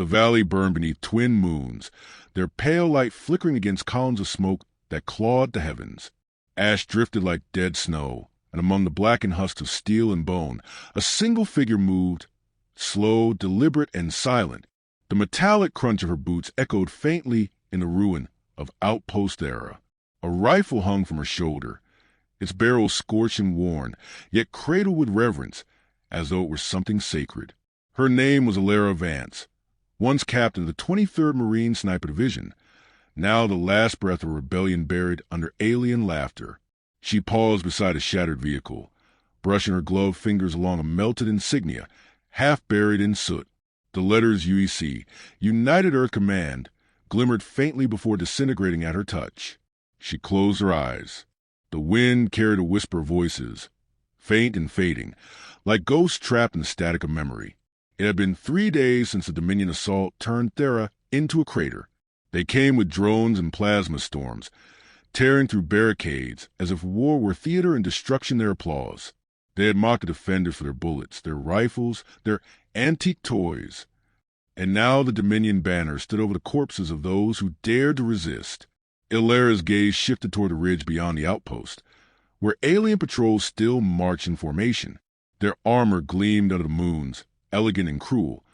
The valley burned beneath twin moons, their pale light flickering against columns of smoke that clawed the heavens. Ash drifted like dead snow, and among the blackened husks of steel and bone, a single figure moved, slow, deliberate, and silent. The metallic crunch of her boots echoed faintly in the ruin of Outpost Era. A rifle hung from her shoulder, its barrel scorched and worn, yet cradled with reverence, as though it were something sacred. Her name was Lira Vance, once captain of the 23rd Marine Sniper Division, now the last breath of rebellion buried under alien laughter. She paused beside a shattered vehicle, brushing her gloved fingers along a melted insignia, half buried in soot. The letters UEC, United Earth Command, glimmered faintly before disintegrating at her touch. She closed her eyes. The wind carried a whisper of voices, faint and fading, like ghosts trapped in the static of memory. It had been 3 days since the Dominion assault turned Thera into a crater. They came with drones and plasma storms, tearing through barricades as if war were theater and destruction their applause. They had mocked the defenders for their bullets, their rifles, their antique toys. And now the Dominion banner stood over the corpses of those who dared to resist. Illyra's gaze shifted toward the ridge beyond the outpost, where alien patrols still marched in formation. Their armor gleamed under the moons, elegant and cruel.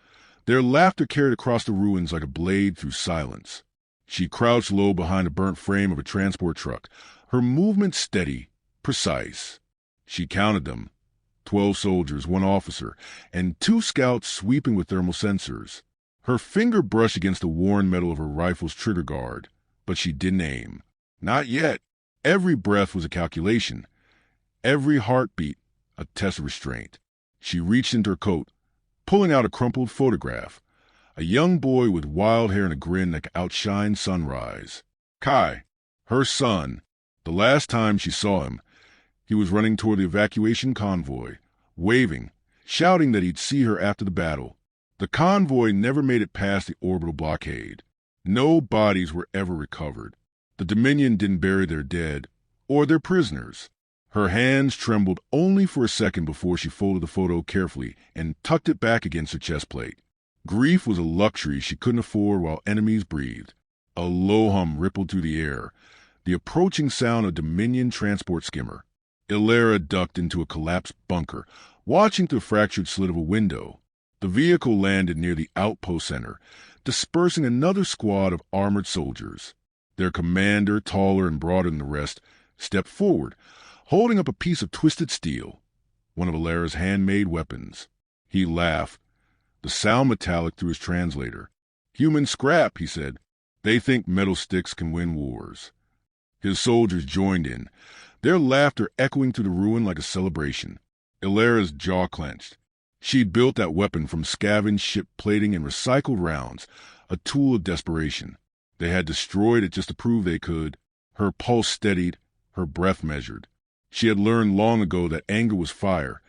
Their laughter carried across the ruins like a blade through silence. She crouched low behind the burnt frame of a transport truck, her movements steady, precise. She counted them, 12 soldiers, 1 officer, and 2 scouts sweeping with thermal sensors. Her finger brushed against the worn metal of her rifle's trigger guard, but she didn't aim. Not yet. Every breath was a calculation, every heartbeat a test of restraint. She reached into her coat, pulling out a crumpled photograph. A young boy with wild hair and a grin that could outshine sunrise. Kai, her son. The last time she saw him, he was running toward the evacuation convoy, waving, shouting that he'd see her after the battle. The convoy never made it past the orbital blockade. No bodies were ever recovered. The Dominion didn't bury their dead or their prisoners. Her hands trembled only for a second before she folded the photo carefully and tucked it back against her chest plate. Grief was a luxury she couldn't afford while enemies breathed. A low hum rippled through the air, the approaching sound of Dominion transport skimmer. Illyra ducked into a collapsed bunker, watching through the fractured slit of a window. The vehicle landed near the outpost center, dispersing another squad of armored soldiers. Their commander, taller and broader than the rest, stepped forward, holding up a piece of twisted steel, one of Illyra's handmade weapons. He laughed, the sound metallic through his translator. Human scrap, he said. They think metal sticks can win wars. His soldiers joined in, their laughter echoing through the ruin like a celebration. Illyra's jaw clenched. She'd built that weapon from scavenged ship plating and recycled rounds, a tool of desperation. They had destroyed it just to prove they could. Her pulse steadied, her breath measured. She had learned long ago that anger was fire.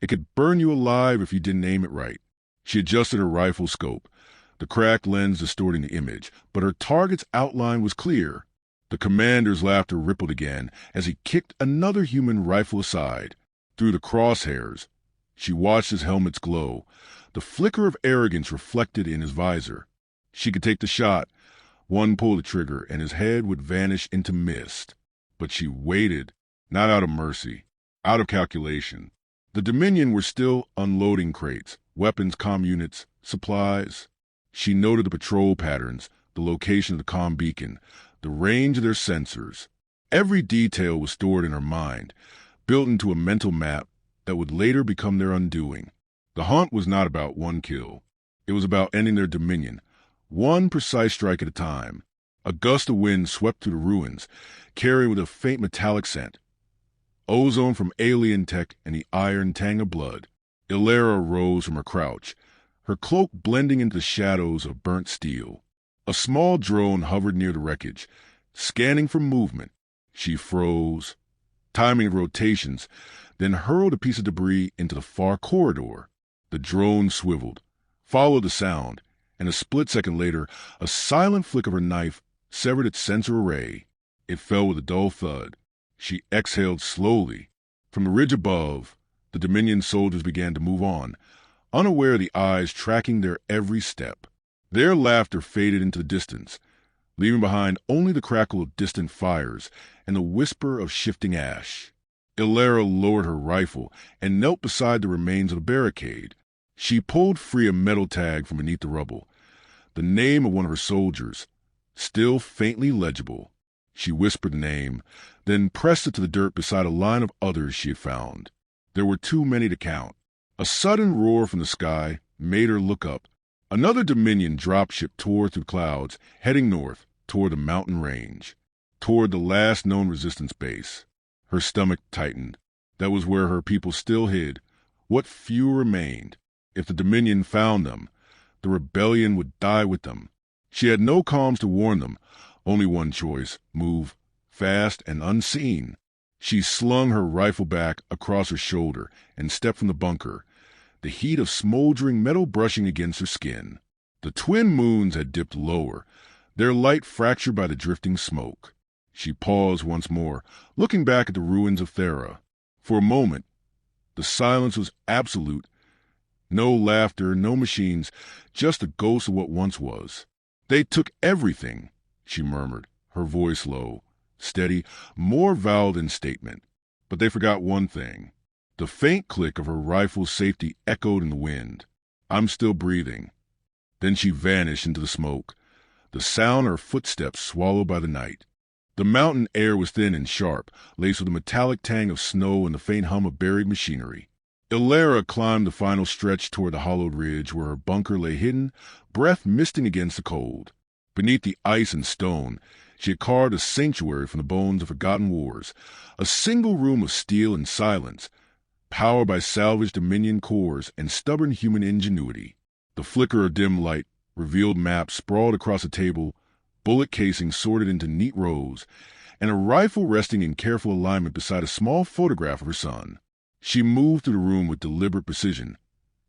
It could burn you alive if you didn't aim it right. She adjusted her rifle scope, the cracked lens distorting the image, but her target's outline was clear. The commander's laughter rippled again as he kicked another human rifle aside. Through the crosshairs, she watched his helmet's glow, the flicker of arrogance reflected in his visor. She could take the shot, one pull the trigger, and his head would vanish into mist. But she waited, not out of mercy, out of calculation. The Dominion were still unloading crates, weapons, comm units, supplies. She noted the patrol patterns, the location of the comm beacon, the range of their sensors. Every detail was stored in her mind, built into a mental map that would later become their undoing. The hunt was not about one kill. It was about ending their Dominion, one precise strike at a time. A gust of wind swept through the ruins, carrying with a faint metallic scent. Ozone from alien tech and the iron tang of blood. Illyra rose from her crouch, her cloak blending into the shadows of burnt steel. A small drone hovered near the wreckage, scanning for movement. She froze, timing rotations, then hurled a piece of debris into the far corridor. The drone swiveled, followed the sound, and a split second later, a silent flick of her knife severed its sensor array. It fell with a dull thud. She exhaled slowly. From the ridge above, the Dominion soldiers began to move on, unaware of the eyes tracking their every step. Their laughter faded into the distance, leaving behind only the crackle of distant fires and the whisper of shifting ash. Illyra lowered her rifle and knelt beside the remains of the barricade. She pulled free a metal tag from beneath the rubble, the name of one of her soldiers, still faintly legible. She whispered the name, then pressed it to the dirt beside a line of others she had found. There were too many to count. A sudden roar from the sky made her look up. Another Dominion dropship tore through clouds, heading north, toward the mountain range, toward the last known resistance base. Her stomach tightened. That was where her people still hid. What few remained. If the Dominion found them, the rebellion would die with them. She had no comms to warn them. Only one choice: move, fast and unseen. She slung her rifle back across her shoulder and stepped from the bunker, the heat of smoldering metal brushing against her skin. The twin moons had dipped lower, their light fractured by the drifting smoke. She paused once more, looking back at the ruins of Thera. For a moment, the silence was absolute. No laughter, no machines, just the ghost of what once was. "They took everything," she murmured, her voice low, steady, more vowel than statement. But they forgot one thing. The faint click of her rifle's safety echoed in the wind. "I'm still breathing." Then she vanished into the smoke, the sound of her footsteps swallowed by the night. The mountain air was thin and sharp, laced with a metallic tang of snow and the faint hum of buried machinery. Illyra climbed the final stretch toward the hollowed ridge where her bunker lay hidden, breath misting against the cold. Beneath the ice and stone, she had carved a sanctuary from the bones of forgotten wars, a single room of steel and silence, powered by salvaged Dominion cores and stubborn human ingenuity. The flicker of dim light revealed maps sprawled across a table, bullet casings sorted into neat rows, and a rifle resting in careful alignment beside a small photograph of her son. She moved through the room with deliberate precision,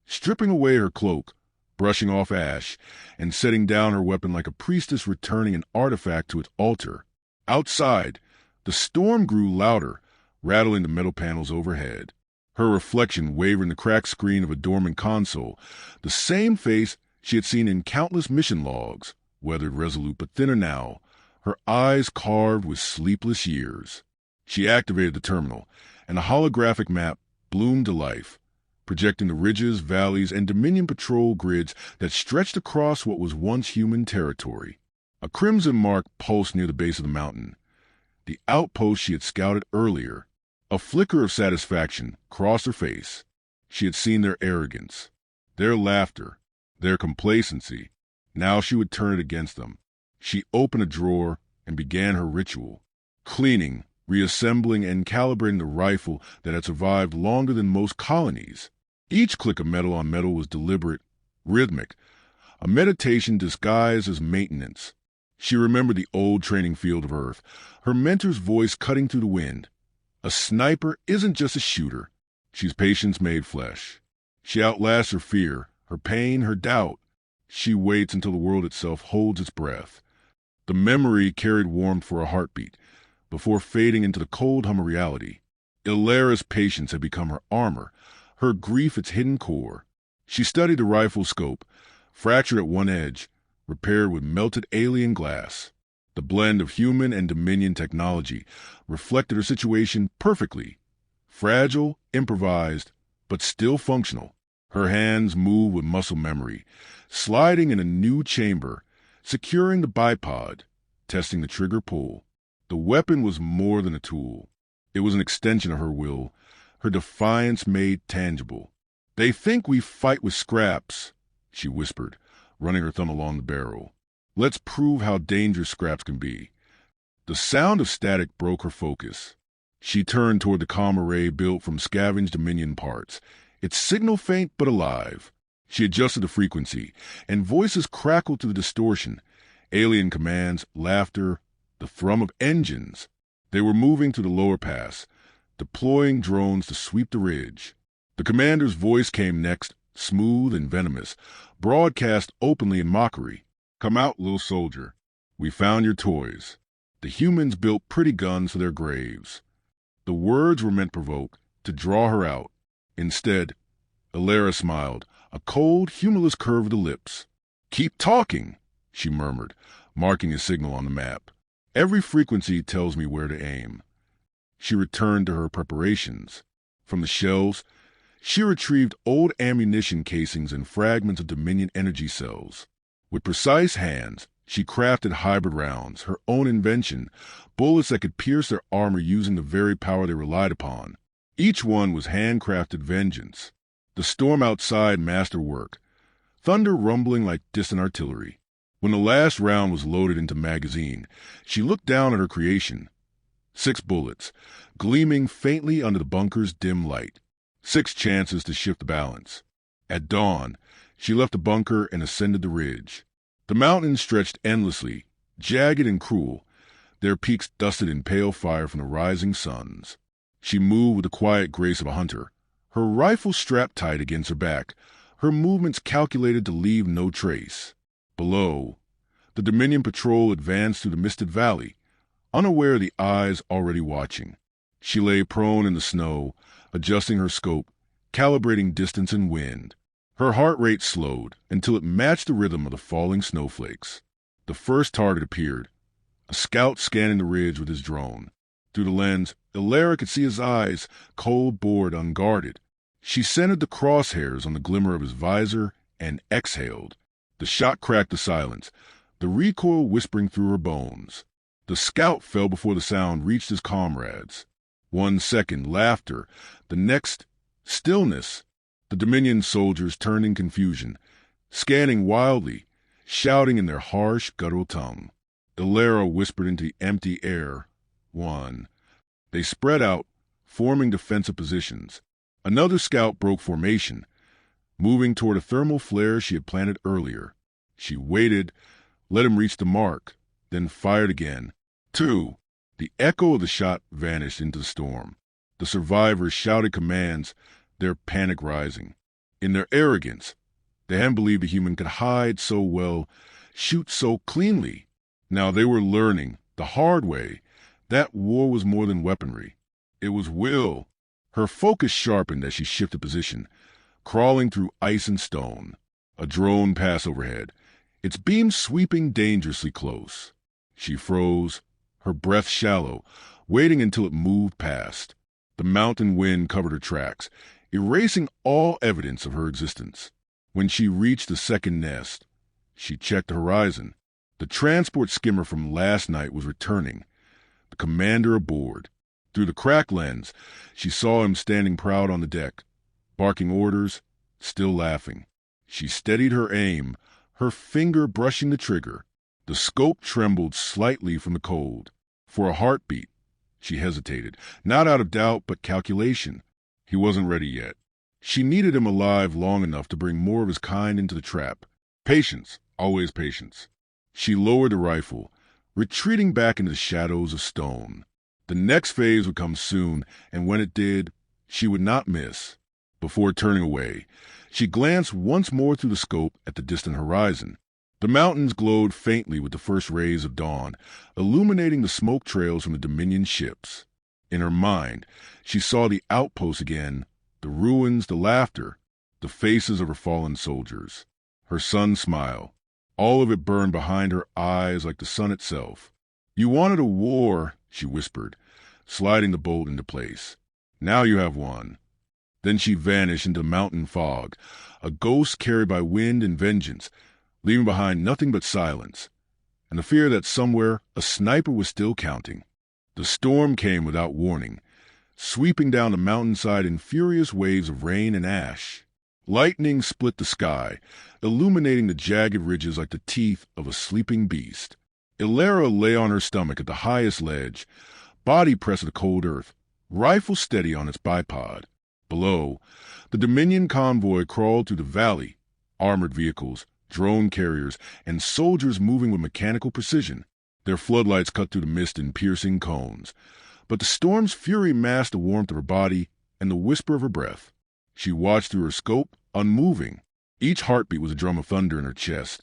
stripping away her cloak, brushing off ash, and setting down her weapon like a priestess returning an artifact to its altar. Outside, the storm grew louder, rattling the metal panels overhead. Her reflection wavered in the cracked screen of a dormant console, the same face she had seen in countless mission logs, weathered, resolute, but thinner now, her eyes carved with sleepless years. She activated the terminal, and a holographic map bloomed to life, projecting the ridges, valleys, and Dominion patrol grids that stretched across what was once human territory. A crimson mark pulsed near the base of the mountain, the outpost she had scouted earlier. A flicker of satisfaction crossed her face. She had seen their arrogance, their laughter, their complacency. Now she would turn it against them. She opened a drawer and began her ritual, cleaning, reassembling, and calibrating the rifle that had survived longer than most colonies. Each click of metal on metal was deliberate, rhythmic, a meditation disguised as maintenance. She remembered the old training field of Earth, her mentor's voice cutting through the wind. A sniper isn't just a shooter. She's patience made flesh. She outlasts her fear, her pain, her doubt. She waits until the world itself holds its breath. The memory carried warmth for a heartbeat, before fading into the cold hum of reality. Illyra's patience had become her armor, her grief its hidden core. She studied the rifle's scope, fractured at one edge, repaired with melted alien glass. The blend of human and Dominion technology reflected her situation perfectly. Fragile, improvised, but still functional. Her hands moved with muscle memory, sliding in a new chamber, securing the bipod, testing the trigger pull. The weapon was more than a tool. It was an extension of her will, her defiance made tangible. "They think we fight with scraps," she whispered, running her thumb along the barrel. "Let's prove how dangerous scraps can be." The sound of static broke her focus. She turned toward the comm array built from scavenged Dominion parts, its signal faint but alive. She adjusted the frequency, and voices crackled through the distortion. Alien commands, laughter, the thrum of engines. They were moving to the lower pass, deploying drones to sweep the ridge. The commander's voice came next, smooth and venomous, broadcast openly in mockery. "Come out, little soldier. We found your toys. The humans built pretty guns for their graves." The words were meant to provoke, to draw her out. Instead, Illyra smiled, a cold, humorless curve of the lips. "Keep talking," she murmured, marking a signal on the map. "Every frequency tells me where to aim." She returned to her preparations. From the shelves, she retrieved old ammunition casings and fragments of Dominion energy cells. With precise hands, she crafted hybrid rounds, her own invention, bullets that could pierce their armor using the very power they relied upon. Each one was handcrafted vengeance. The storm outside masterwork, thunder rumbling like distant artillery. When the last round was loaded into magazine, she looked down at her creation. 6 bullets, gleaming faintly under the bunker's dim light. 6 chances to shift the balance. At dawn, she left the bunker and ascended the ridge. The mountains stretched endlessly, jagged and cruel, their peaks dusted in pale fire from the rising suns. She moved with the quiet grace of a hunter, her rifle strapped tight against her back, her movements calculated to leave no trace. Below, the Dominion patrol advanced through the misted valley, unaware of the eyes already watching. She lay prone in the snow, adjusting her scope, calibrating distance and wind. Her heart rate slowed until it matched the rhythm of the falling snowflakes. The first target appeared, a scout scanning the ridge with his drone. Through the lens, Lira could see his eyes, cold, bored, unguarded. She centered the crosshairs on the glimmer of his visor and exhaled. The shot cracked the silence, the recoil whispering through her bones. The scout fell before the sound reached his comrades. 1 second, laughter. The next, stillness. The Dominion soldiers turned in confusion, scanning wildly, shouting in their harsh, guttural tongue. Lira whispered into the empty air. 1. They spread out, forming defensive positions. Another scout broke formation, moving toward a thermal flare she had planted earlier. She waited, let him reach the mark, then fired again. 2. The echo of the shot vanished into the storm. The survivors shouted commands, their panic rising. In their arrogance, they hadn't believed a human could hide so well, shoot so cleanly. Now they were learning, the hard way, that war was more than weaponry. It was will. Her focus sharpened as she shifted position, crawling through ice and stone. A drone passed overhead, its beam sweeping dangerously close. She froze, her breath shallow, waiting until it moved past. The mountain wind covered her tracks, erasing all evidence of her existence. When she reached the second nest, she checked the horizon. The transport skimmer from last night was returning, the commander aboard. Through the cracked lens, she saw him standing proud on the deck, barking orders, still laughing. She steadied her aim, her finger brushing the trigger. The scope trembled slightly from the cold. For a heartbeat, she hesitated, not out of doubt but calculation. He wasn't ready yet. She needed him alive long enough to bring more of his kind into the trap. Patience, always patience. She lowered the rifle, retreating back into the shadows of stone. The next phase would come soon, and when it did, she would not miss. Before turning away, she glanced once more through the scope at the distant horizon. The mountains glowed faintly with the first rays of dawn, illuminating the smoke trails from the Dominion ships. In her mind, she saw the outposts again, the ruins, the laughter, the faces of her fallen soldiers. Her son smiled. All of it burned behind her eyes like the sun itself. "You wanted a war," she whispered, sliding the bolt into place. "Now you have one." Then she vanished into the mountain fog, a ghost carried by wind and vengeance, leaving behind nothing but silence, and the fear that somewhere a sniper was still counting. The storm came without warning, sweeping down the mountainside in furious waves of rain and ash. Lightning split the sky, illuminating the jagged ridges like the teeth of a sleeping beast. Lira lay on her stomach at the highest ledge, body pressed to the cold earth, rifle steady on its bipod. Below, the Dominion convoy crawled through the valley, armored vehicles, drone carriers, and soldiers moving with mechanical precision. Their floodlights cut through the mist in piercing cones, but the storm's fury masked the warmth of her body and the whisper of her breath. She watched through her scope, unmoving. Each heartbeat was a drum of thunder in her chest,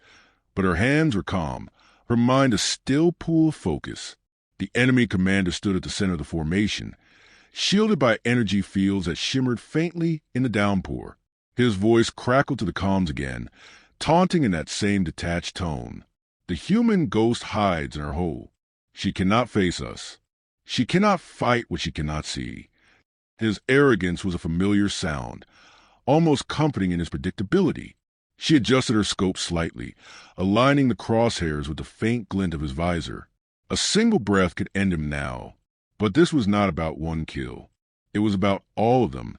but her hands were calm, her mind a still pool of focus. The enemy commander stood at the center of the formation, shielded by energy fields that shimmered faintly in the downpour. His voice crackled to the comms again, taunting in that same detached tone. The human ghost hides in her hole. She cannot face us. She cannot fight what she cannot see. His arrogance was a familiar sound, almost comforting in his predictability. She adjusted her scope slightly, aligning the crosshairs with the faint glint of his visor. A single breath could end him now, but this was not about one kill. It was about all of them.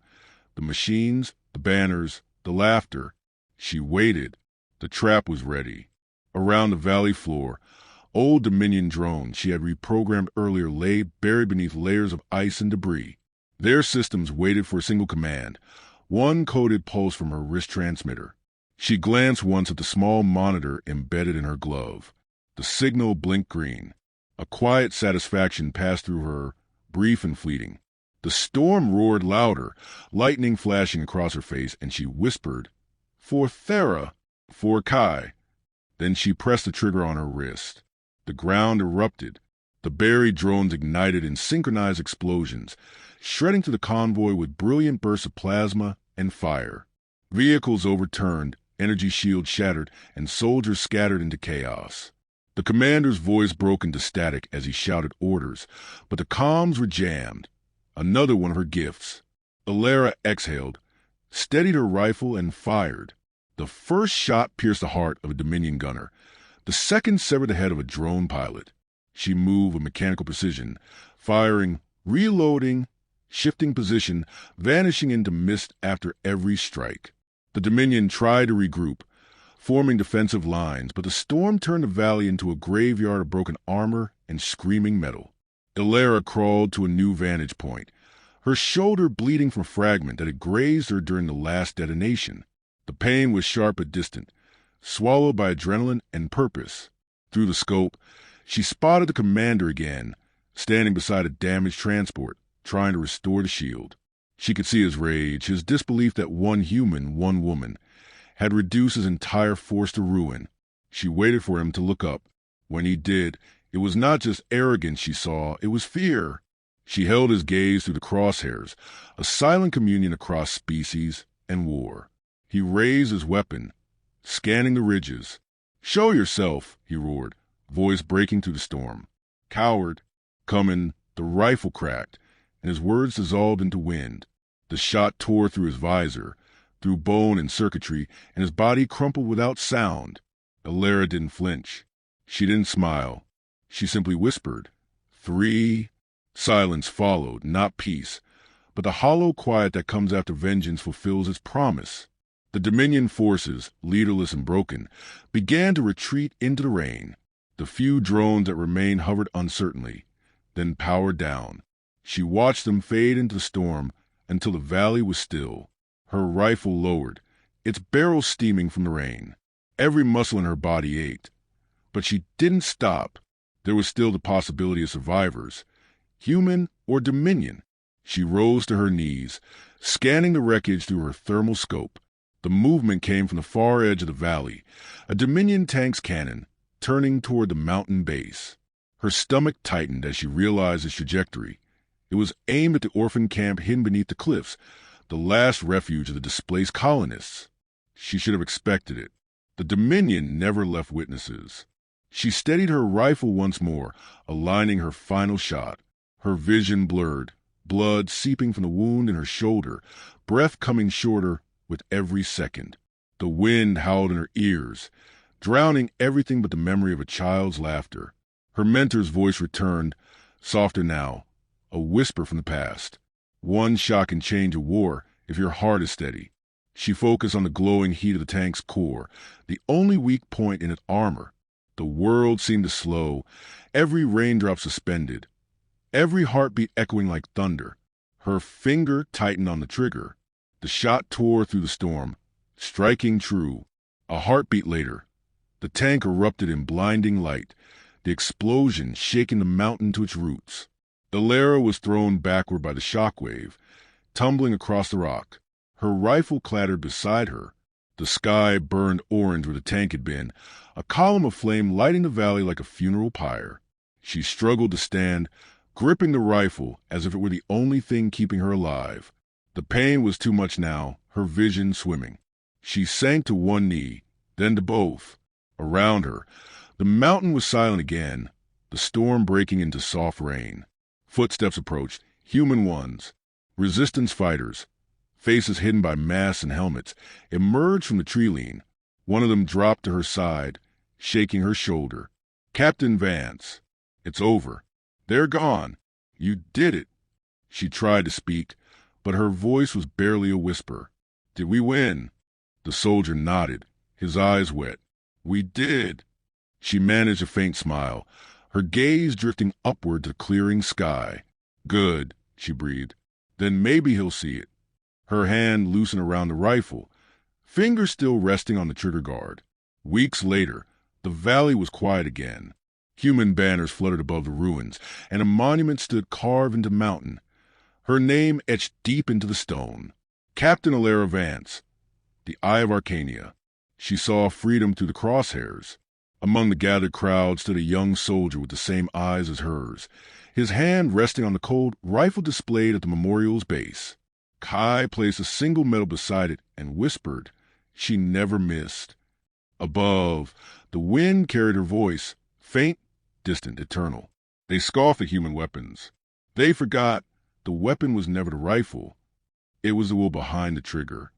The machines, the banners, the laughter. She waited. The trap was ready. Around the valley floor, old Dominion drones she had reprogrammed earlier lay buried beneath layers of ice and debris. Their systems waited for a single command, one coded pulse from her wrist transmitter. She glanced once at the small monitor embedded in her glove. The signal blinked green. A quiet satisfaction passed through her, brief and fleeting. The storm roared louder, lightning flashing across her face, and she whispered, "For Thera, for Kai." Then she pressed the trigger on her wrist. The ground erupted. The buried drones ignited in synchronized explosions, shredding through the convoy with brilliant bursts of plasma and fire. Vehicles overturned, energy shields shattered, and soldiers scattered into chaos. The commander's voice broke into static as he shouted orders, but the comms were jammed. Another one of her gifts. Lira exhaled, steadied her rifle, and fired. The first shot pierced the heart of a Dominion gunner. The second severed the head of a drone pilot. She moved with mechanical precision, firing, reloading, shifting position, vanishing into mist after every strike. The Dominion tried to regroup, forming defensive lines, but the storm turned the valley into a graveyard of broken armor and screaming metal. Lira crawled to a new vantage point, her shoulder bleeding from a fragment that had grazed her during the last detonation. The pain was sharp but distant, swallowed by adrenaline and purpose. Through the scope, she spotted the commander again, standing beside a damaged transport, trying to restore the shield. She could see his rage, his disbelief that one human, one woman, had reduced his entire force to ruin. She waited for him to look up. When he did, it was not just arrogance she saw, it was fear. She held his gaze through the crosshairs, a silent communion across species and war. He raised his weapon, scanning the ridges. "Show yourself," he roared, voice breaking through the storm. "Coward." Coming, the rifle cracked, and his words dissolved into wind. The shot tore through his visor, through bone and circuitry, and his body crumpled without sound. Lira didn't flinch. She didn't smile. She simply whispered, "3." Silence followed, not peace, but the hollow quiet that comes after vengeance fulfills its promise. The Dominion forces, leaderless and broken, began to retreat into the rain. The few drones that remained hovered uncertainly, then powered down. She watched them fade into the storm until the valley was still. Her rifle lowered, its barrel steaming from the rain. Every muscle in her body ached. But she didn't stop. There was still the possibility of survivors, human or Dominion. She rose to her knees, scanning the wreckage through her thermal scope. The movement came from the far edge of the valley, a Dominion tank's cannon, turning toward the mountain base. Her stomach tightened as she realized its trajectory. It was aimed at the orphan camp hidden beneath the cliffs, the last refuge of the displaced colonists. She should have expected it. The Dominion never left witnesses. She steadied her rifle once more, aligning her final shot. Her vision blurred, blood seeping from the wound in her shoulder, breath coming shorter with every second. The wind howled in her ears, drowning everything but the memory of a child's laughter. Her mentor's voice returned, softer now, a whisper from the past. "One shot can change a war if your heart is steady." She focused on the glowing heat of the tank's core, the only weak point in its armor. The world seemed to slow, every raindrop suspended, every heartbeat echoing like thunder. Her finger tightened on the trigger. The shot tore through the storm, striking true. A heartbeat later, the tank erupted in blinding light, the explosion shaking the mountain to its roots. Lira was thrown backward by the shockwave, tumbling across the rock. Her rifle clattered beside her. The sky burned orange where the tank had been, a column of flame lighting the valley like a funeral pyre. She struggled to stand, gripping the rifle as if it were the only thing keeping her alive. The pain was too much now, her vision swimming. She sank to one knee, then to both. Around her, the mountain was silent again, the storm breaking into soft rain. Footsteps approached, human ones, resistance fighters, faces hidden by masks and helmets, emerged from the tree lean. One of them dropped to her side, shaking her shoulder. "Captain Vance, it's over. They're gone. You did it." She tried to speak, but her voice was barely a whisper. "Did we win?" The soldier nodded, his eyes wet. "We did." She managed a faint smile, her gaze drifting upward to the clearing sky. "Good," she breathed. "Then maybe he'll see it." Her hand loosened around the rifle, fingers still resting on the trigger guard. Weeks later, the valley was quiet again. Human banners fluttered above the ruins, and a monument stood carved into mountain, her name etched deep into the stone. Captain Lira Vance, the Eye of Arcania. She saw freedom through the crosshairs. Among the gathered crowd stood a young soldier with the same eyes as hers, his hand resting on the cold rifle displayed at the memorial's base. Kai placed a single medal beside it and whispered. She never missed. Above, the wind carried her voice, faint, distant, eternal. They scoffed at human weapons. They forgot the weapon was never the rifle. It was the will behind the trigger.